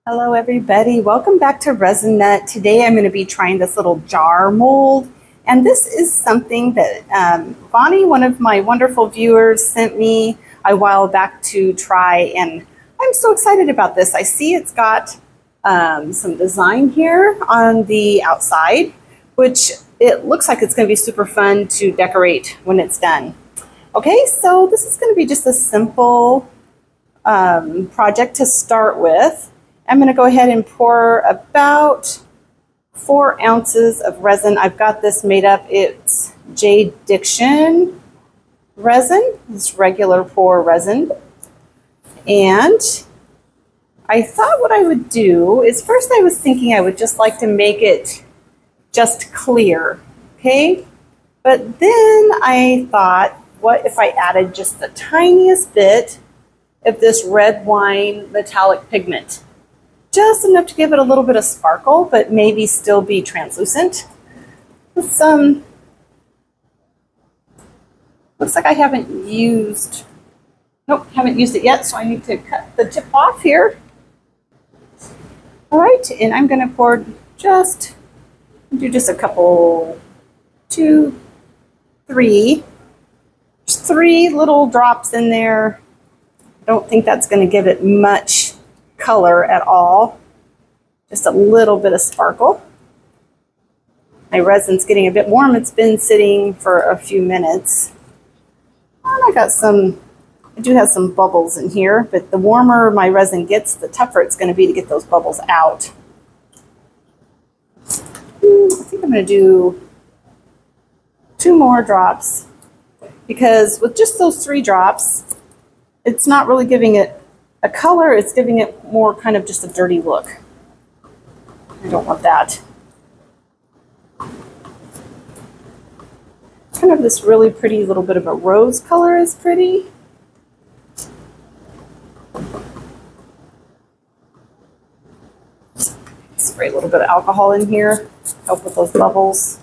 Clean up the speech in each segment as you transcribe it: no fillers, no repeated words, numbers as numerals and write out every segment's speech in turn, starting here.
Hello everybody, welcome back to Resin Nut. Today I'm going to be trying this little jar mold, and this is something that Bonnie, one of my wonderful viewers, sent me a while back to try, and I'm so excited about this. I see it's got some design here on the outside, which it looks like it's going to be super fun to decorate when it's done. Okay, so this is going to be just a simple project to start with. I'm going to go ahead and pour about 4 ounces of resin. I've got this made up. It's Jade Diction resin. It's regular pour resin. And I thought what I would do is, first I was thinking I would just like to make it just clear, okay? But then I thought, what if I added just the tiniest bit of this red wine metallic pigment? Just enough to give it a little bit of sparkle, but maybe still be translucent. With some, looks like I haven't used it yet, so I need to cut the tip off here. All right, and I'm gonna pour do just a couple, 2, 3, just 3 little drops in there. I don't think that's gonna give it much color at all, just a little bit of sparkle. My resin's getting a bit warm. It's been sitting for a few minutes. And I do have some bubbles in here, but the warmer my resin gets, the tougher it's going to be to get those bubbles out. I think I'm going to do 2 more drops, because with just those 3 drops, it's not really giving it a color, it's giving it more kind of just a dirty look. I don't want that. Kind of this really pretty little bit of a rose color is pretty. Spray a little bit of alcohol in here, help with those bubbles.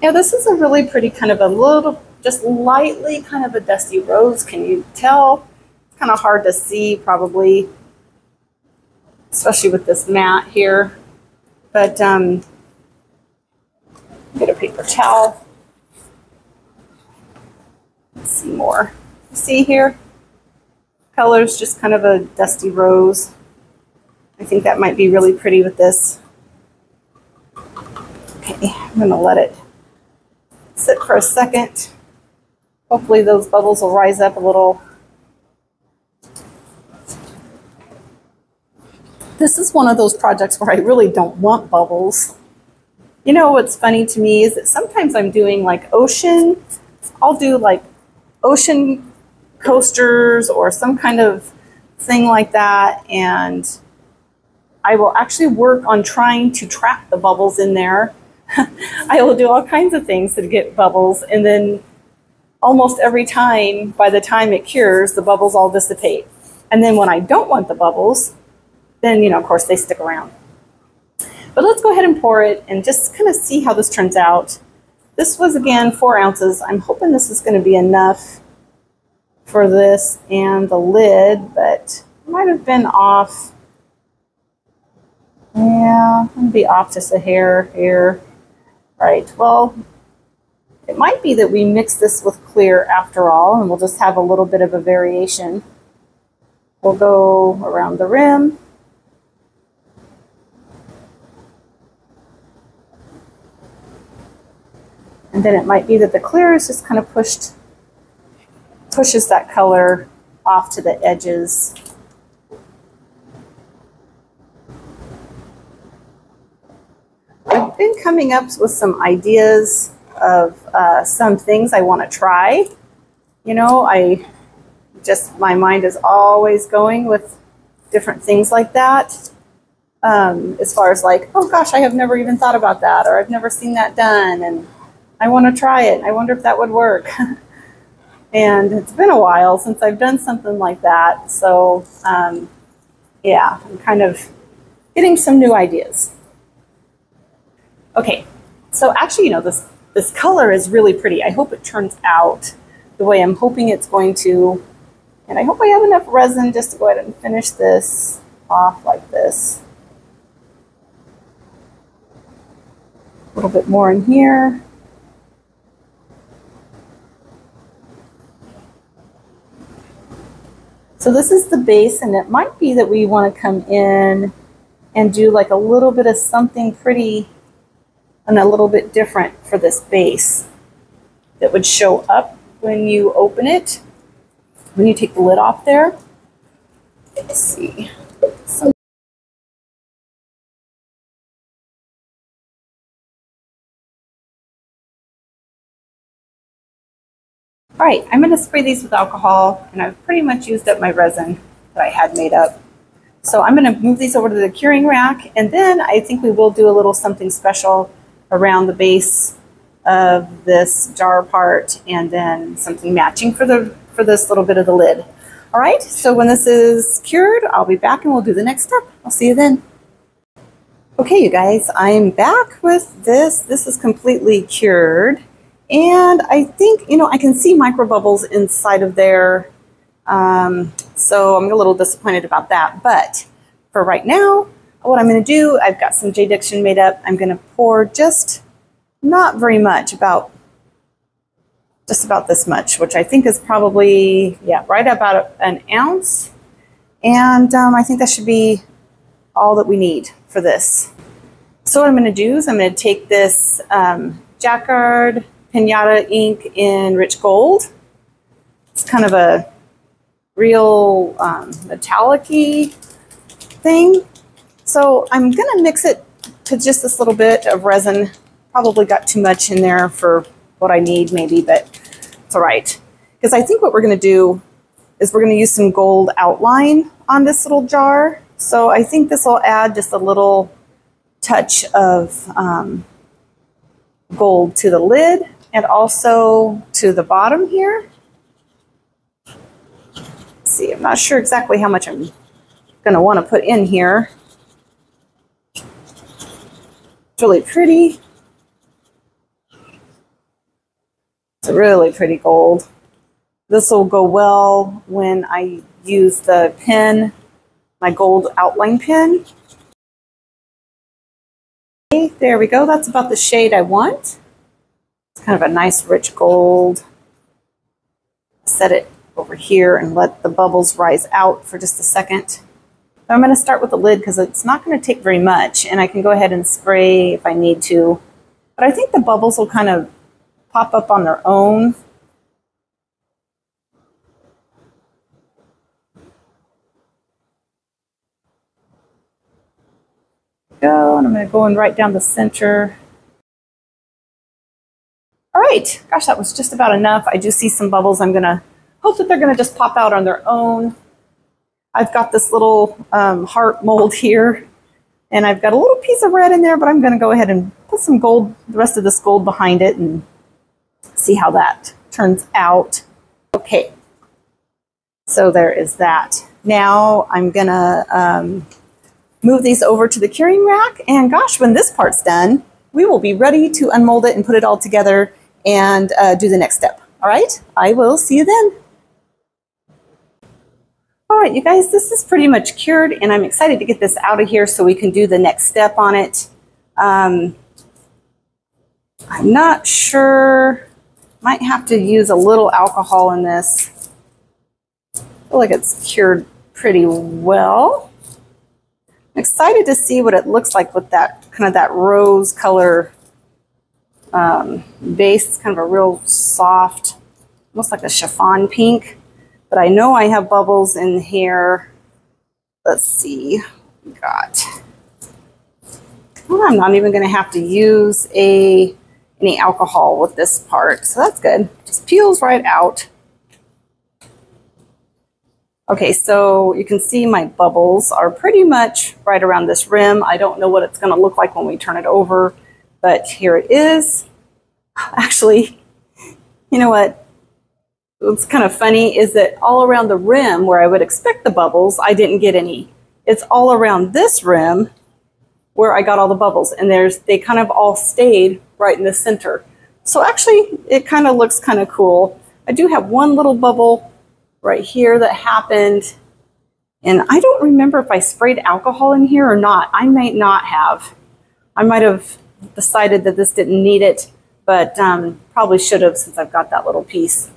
Now this is a really pretty kind of a little, just lightly kind of a dusty rose. Can you tell? It's kind of hard to see probably, especially with this mat here. But get a paper towel. Let's see more. You see here? Color's just kind of a dusty rose. I think that might be really pretty with this. Okay, I'm gonna let it sit for a second. Hopefully those bubbles will rise up a little. This is one of those projects where I really don't want bubbles. You know what's funny to me is that sometimes I'm doing like ocean, I'll do like ocean coasters or some kind of thing like that, and I will actually work on trying to trap the bubbles in there. I will do all kinds of things to get bubbles, and then almost every time, by the time it cures, the bubbles all dissipate. And then when I don't want the bubbles, then, you know, of course, they stick around. But let's go ahead and pour it and just kind of see how this turns out. This was, again, 4 ounces. I'm hoping this is going to be enough for this and the lid, but it might have been off. Yeah, I'm going to be off just a hair here. Right, well, it might be that we mix this with clear after all, and we'll just have a little bit of a variation. We'll go around the rim. And then it might be that the clear is just kind of pushes that color off to the edges. I've been coming up with some ideas of some things I want to try. You know, my mind is always going with different things like that. As far as like, oh gosh, I have never even thought about that, or I've never seen that done, and I want to try it. I wonder if that would work. And it's been a while since I've done something like that. So yeah, I'm kind of getting some new ideas. Okay, so actually, you know, this color is really pretty. I hope it turns out the way I'm hoping it's going to. And I hope I have enough resin just to go ahead and finish this off like this. A little bit more in here. So this is the base, and it might be that we want to come in and do like a little bit of something pretty and a little bit different for this base that would show up when you open it, when you take the lid off there. Let's see. All right, I'm going to spray these with alcohol, and I've pretty much used up my resin that I had made up. So I'm going to move these over to the curing rack, and then I think we will do a little something special around the base of this jar part, and then something matching for this little bit of the lid. All right, so when this is cured, I'll be back and we'll do the next step. I'll see you then. Okay, you guys, I'm back with this. This is completely cured. And I think, you know, I can see micro bubbles inside of there. So I'm a little disappointed about that. But for right now, what I'm going to do, I've got some J-Diction made up. I'm going to pour just not very much, just about this much, which I think is probably, yeah, right about an ounce. And I think that should be all that we need for this. So what I'm going to do is I'm going to take this Jacquard Pinata ink in rich gold. It's kind of a real metallic-y thing. So I'm going to mix it to just this little bit of resin. Probably got too much in there for what I need maybe, but it's all right. Because I think what we're going to do is we're going to use some gold outline on this little jar. So I think this will add just a little touch of gold to the lid and also to the bottom here. Let's see, I'm not sure exactly how much I'm going to want to put in here. It's really pretty. It's a really pretty gold. This will go well when I use the pen, my gold outline pen. Okay, there we go. That's about the shade I want. It's kind of a nice rich gold. Set it over here and let the bubbles rise out for just a second. I'm going to start with the lid because it's not going to take very much, and I can go ahead and spray if I need to. But I think the bubbles will kind of pop up on their own. Go, and I'm going to go in right down the center. All right, gosh, that was just about enough. I do see some bubbles. I'm going to hope that they're going to just pop out on their own. I've got this little heart mold here, and I've got a little piece of red in there, but I'm going to go ahead and put some gold, the rest of this gold behind it, and see how that turns out. Okay, so there is that. Now I'm going to move these over to the curing rack, and gosh, when this part's done, we will be ready to unmold it and put it all together and do the next step. All right, I will see you then. All right, you guys, this is pretty much cured, and I'm excited to get this out of here so we can do the next step on it. I'm not sure, might have to use a little alcohol in this. I feel like it's cured pretty well. I'm excited to see what it looks like with that kind of that rose color base. It's kind of a real soft, almost like a chiffon pink. But I know I have bubbles in here. Let's see. Well, I'm not even going to have to use any alcohol with this part, so that's good. Just peels right out. Okay, so you can see my bubbles are pretty much right around this rim. I don't know what it's going to look like when we turn it over, but here it is. Actually, you know what? What's kind of funny is that all around the rim where I would expect the bubbles, I didn't get any. It's all around this rim where I got all the bubbles, and they kind of all stayed right in the center. So actually, it kind of looks kind of cool. I do have one little bubble right here that happened. And I don't remember if I sprayed alcohol in here or not. I might not have. I might have decided that this didn't need it, but probably should have since I've got that little piece.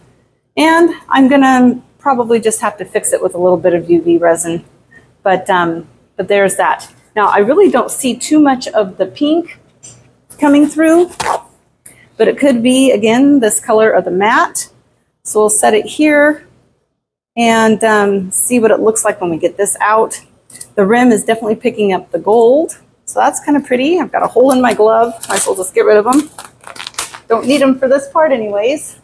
And I'm gonna probably just have to fix it with a little bit of UV resin. But there's that. Now I really don't see too much of the pink coming through, but it could be, again, this color of the matte. So we'll set it here and see what it looks like when we get this out. The rim is definitely picking up the gold, so that's kind of pretty. I've got a hole in my glove. Might as well just get rid of them. Don't need them for this part anyways.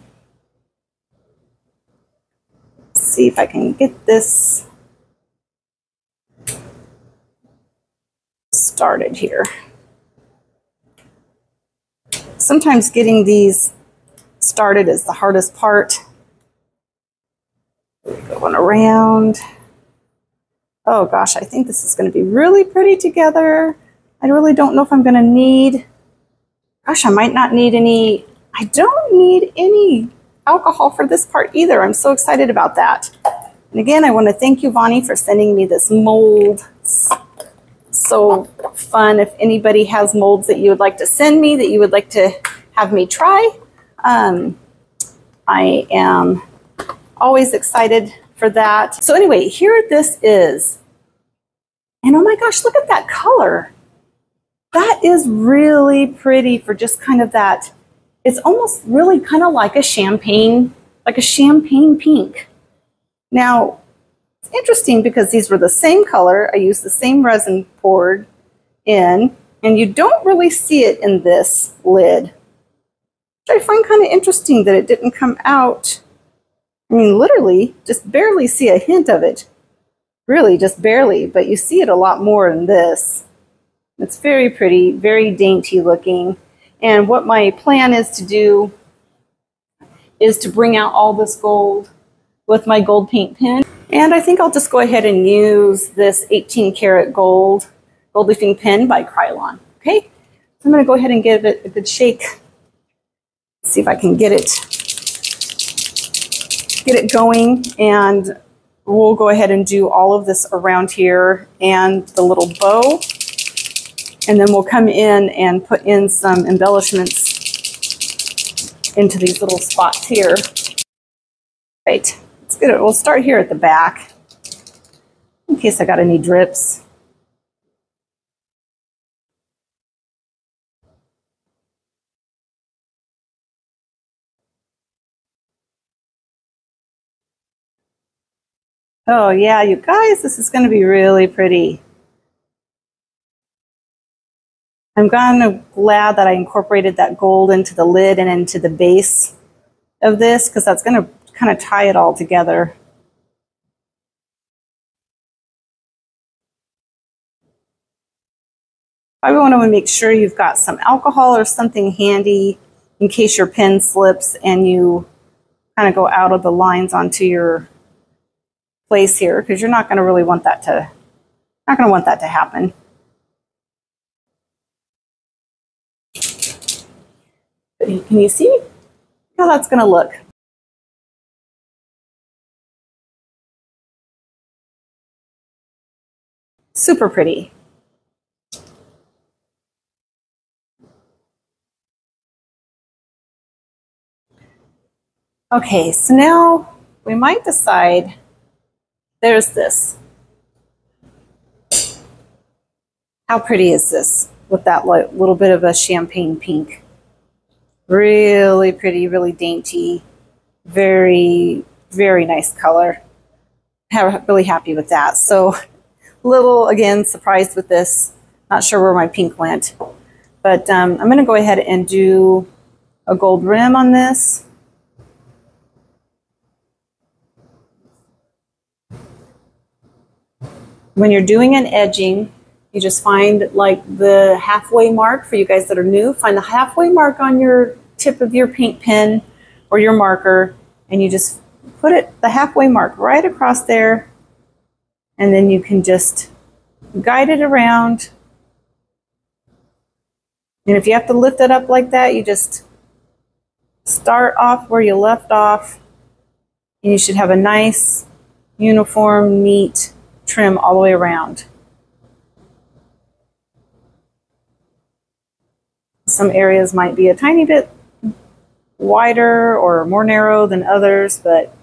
Let's see if I can get this started here. Sometimes getting these started is the hardest part. Going around. Oh gosh, I think this is going to be really pretty together. I really don't know if I'm going to need, gosh, I might not need any, I don't need any alcohol for this part either. I'm so excited about that. And again, I want to thank you, Vonnie, for sending me this mold. So fun. If anybody has molds that you would like to send me, that you would like to have me try, I am always excited for that. So anyway, here this is. And oh my gosh, look at that color. That is really pretty for just kind of that. It's almost really kind of like a champagne pink. Now, it's interesting because these were the same color. I used the same resin poured in, and you don't really see it in this lid, which I find kind of interesting that it didn't come out. I mean, literally, just barely see a hint of it. Really, just barely, but you see it a lot more in this. It's very pretty, very dainty looking. And what my plan is to do is to bring out all this gold with my gold paint pen. And I think I'll just go ahead and use this 18 karat gold leafing pen by Krylon. Okay, so I'm going to go ahead and give it a good shake. See if I can get it going, and we'll go ahead and do all of this around here and the little bow, and then we'll come in and put in some embellishments into these little spots here. Right, let's get it. We'll start here at the back in case I got any drips. Oh yeah, you guys, this is going to be really pretty. I'm kind of glad that I incorporated that gold into the lid and into the base of this, because that's going to kind of tie it all together. I want to make sure you've got some alcohol or something handy in case your pen slips and you kind of go out of the lines onto your place here, because you're not going to really want that to, happen. Can you see how that's going to look? Super pretty. Okay, so now we might decide. There's this. How pretty is this with that little bit of a champagne pink? Really pretty, really dainty, very, very nice color. Really happy with that. So little, again, surprised with this. Not sure where my pink went. But I'm going to go ahead and do a gold rim on this. When you're doing an edging, you just find like the halfway mark. For you guys that are new, find the halfway mark on your tip of your paint pen or your marker, and you just put the halfway mark right across there, and then you can just guide it around. And if you have to lift it up like that, you just start off where you left off And you should have a nice, uniform, neat trim all the way around. Some areas might be a tiny bit wider or more narrow than others, but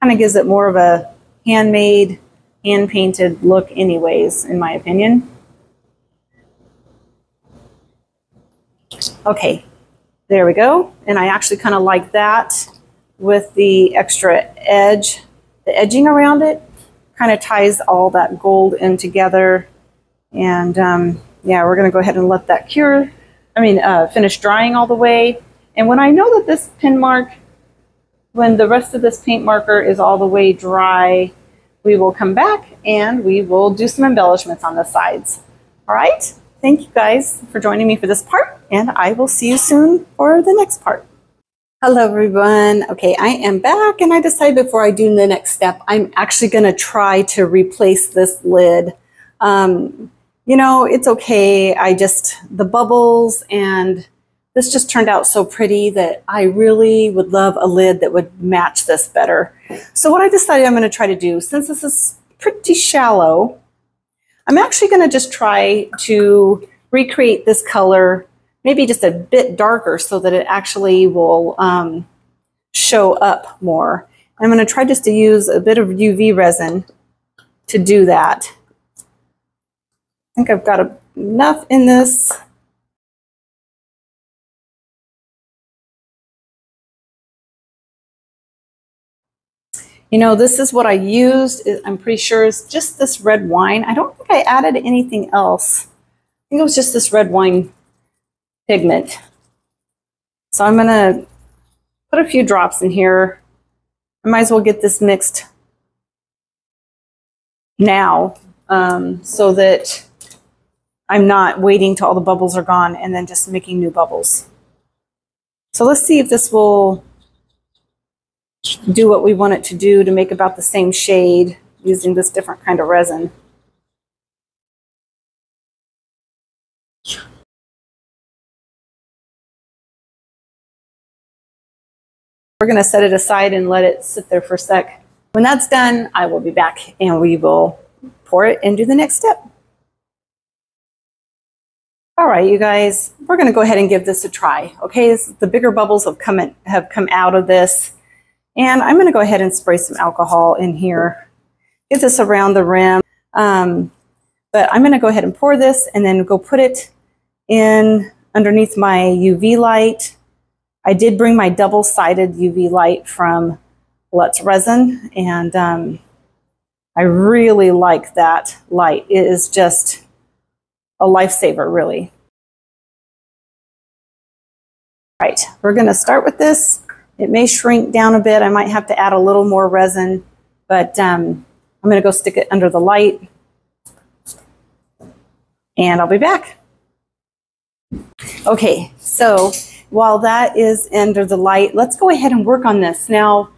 kind of gives it more of a handmade, hand-painted look anyways, in my opinion. Okay, there we go. And I actually kind of like that with the extra edge. The edging around it kind of ties all that gold in together. And yeah, we're going to go ahead and let that cure. Finish drying all the way. And when I know that this pin mark, when the rest of this paint marker is all the way dry, we will come back and we will do some embellishments on the sides. All right. Thank you guys for joining me for this part, and I will see you soon for the next part. Hello everyone. Okay, I am back, and I decided before I do the next step, I'm actually going to try to replace this lid. You know, it's okay. The bubbles and this just turned out so pretty that I really would love a lid that would match this better. So what I decided I'm going to try to do, since this is pretty shallow, I'm actually going to just try to recreate this color, maybe just a bit darker so that it actually will show up more. I'm going to try just to use a bit of UV resin to do that. I think I've got enough in this. You know, this is what I used. I'm pretty sure it's just this red wine. I don't think I added anything else. I think it was just this red wine pigment. So I'm going to put a few drops in here. I might as well get this mixed now so that I'm not waiting till all the bubbles are gone and then just making new bubbles. So let's see if this will do what we want it to do to make about the same shade using this different kind of resin. We're going to set it aside and let it sit there for a sec. When that's done, I will be back and we will pour it and do the next step. All right, you guys, we're going to go ahead and give this a try. Okay, the bigger bubbles have come out of this. And I'm going to go ahead and spray some alcohol in here. Get this around the rim. But I'm going to go ahead and pour this and then go put it in underneath my UV light. I did bring my double-sided UV light from Let's Resin, and I really like that light. It is just a lifesaver, really. All right, we're going to start with this. It may shrink down a bit. I might have to add a little more resin, but I'm going to go stick it under the light, and I'll be back. Okay, so while that is under the light, let's go ahead and work on this. Now,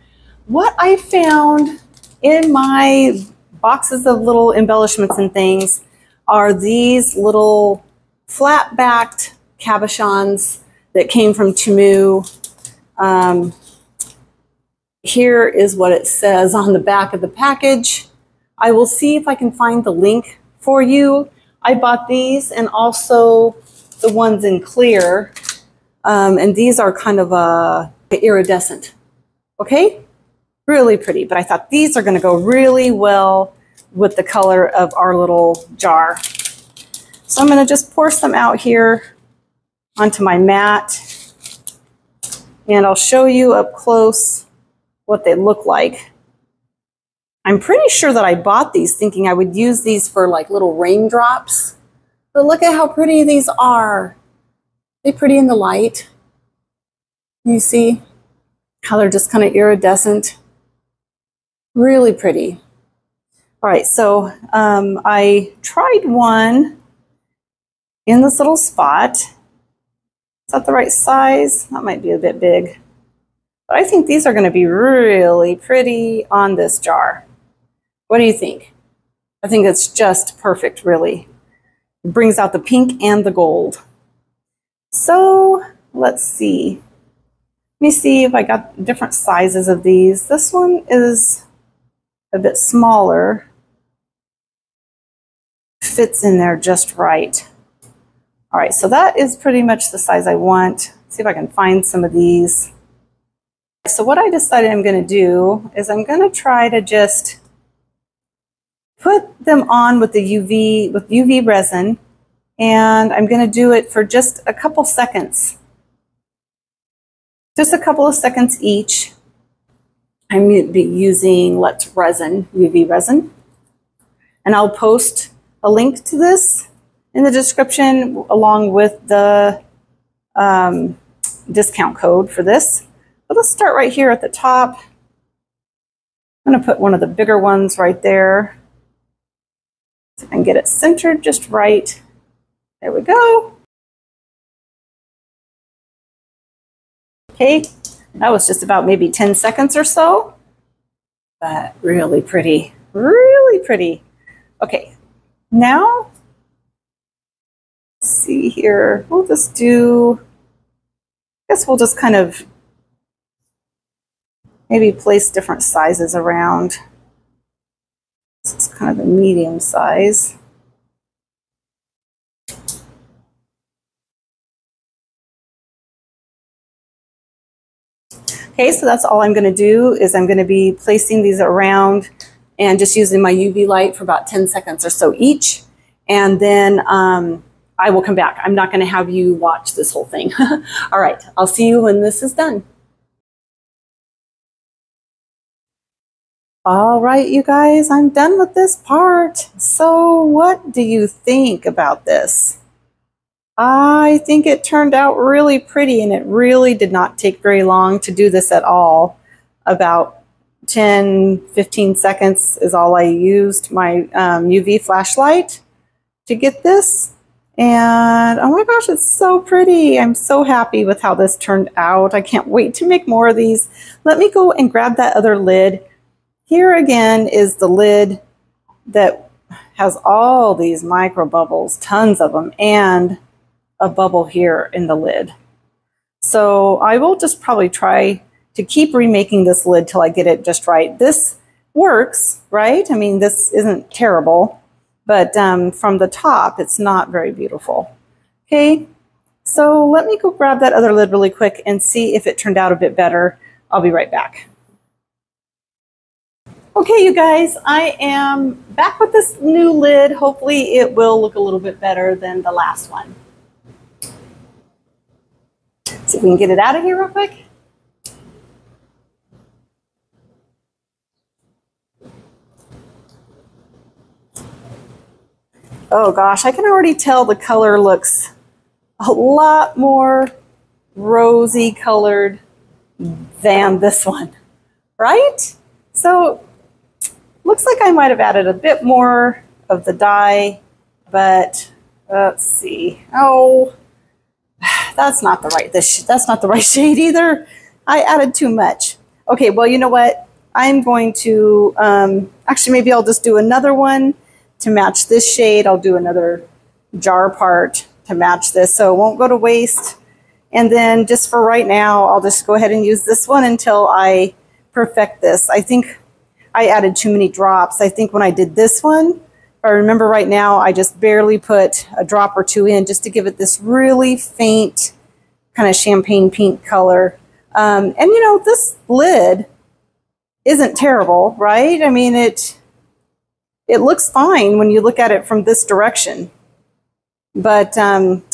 what I found in my boxes of little embellishments and things are these little flat-backed cabochons that came from Temu. Here is what it says on the back of the package. I will see if I can find the link for you. I bought these and also the ones in clear. And these are kind of iridescent. Okay? Really pretty. But I thought these are going to go really well with the color of our little jar. So I'm going to just pour some out here onto my mat. And I'll show you up close what they look like. I'm pretty sure that I bought these thinking I would use these for like little raindrops. But look at how pretty these are. They're pretty in the light. You see how they're just kind of iridescent. Really pretty. All right, so I tried one in this little spot. Is that the right size? That might be a bit big. But I think these are going to be really pretty on this jar. What do you think? I think it's just perfect, really. It brings out the pink and the gold. So let's see. Let me see if I got different sizes of these. This one is a bit smaller. Fits in there just right. All right, so that is pretty much the size I want. See if I can find some of these. So what I decided I'm going to do is I'm going to try to just put them on with the UV resin, and I'm going to do it for just a couple seconds. Just a couple of seconds each. I'm going to be using Let's Resin, UV resin. And I'll post a link to this in the description along with the discount code for this. But let's start right here at the top. I'm going to put one of the bigger ones right there. So I can get it centered just right. There we go. Okay, that was just about maybe 10 seconds or so, but really pretty, really pretty. Okay, now, let's see here, we'll just do, I guess we'll just kind of maybe place different sizes around. This is kind of the medium size. Okay, so that's all I'm going to do is I'm going to be placing these around and just using my UV light for about 10 seconds or so each. And then I will come back. I'm not going to have you watch this whole thing. All right, I'll see you when this is done. All right, you guys, I'm done with this part. So what do you think about this? I think it turned out really pretty, and it really did not take very long to do this at all. About 10-15 seconds is all I used my UV flashlight to get this. And oh my gosh, it's so pretty. I'm so happy with how this turned out. I can't wait to make more of these. Let me go and grab that other lid. Here again is the lid that has all these micro bubbles, tons of them, and a bubble here in the lid. So I will just probably try to keep remaking this lid till I get it just right. This works, right? I mean, this isn't terrible, but from the top, it's not very beautiful. Okay, so let me go grab that other lid really quick and see if it turned out a bit better. I'll be right back. Okay, you guys, I am back with this new lid. Hopefully it will look a little bit better than the last one. See if we can get it out of here real quick. Oh gosh, I can already tell the color looks a lot more rosy colored than this one, right? So looks like I might have added a bit more of the dye, but let's see. Oh, that's not the right shade either. I added too much. Okay, well, you know what? I'm going to, actually maybe I'll just do another one to match this shade. I'll do another jar part to match this so it won't go to waste. And then just for right now, I'll just go ahead and use this one until I perfect this. I think I added too many drops. I think when I did this one, if I remember right now, I just barely put a drop or two in just to give it this really faint kind of champagne pink color. And you know, this lid isn't terrible, right? I mean, it looks fine when you look at it from this direction, but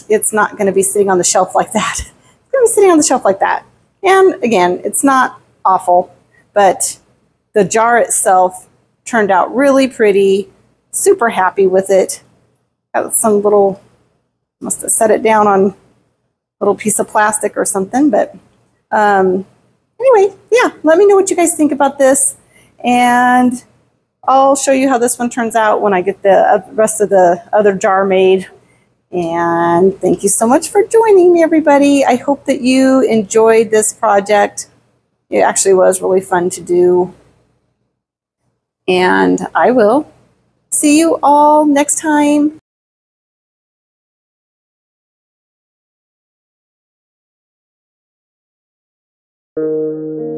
it's not going to be sitting on the shelf like that. It's going to be sitting on the shelf like that. And again, it's not awful, but the jar itself turned out really pretty. Super happy with it. Got some little, must have set it down on a little piece of plastic or something, but anyway, yeah, let me know what you guys think about this, and I'll show you how this one turns out when I get the rest of the other jar made. And thank you so much for joining me, everybody. I hope that you enjoyed this project. It actually was really fun to do. And I will see you all next time. you.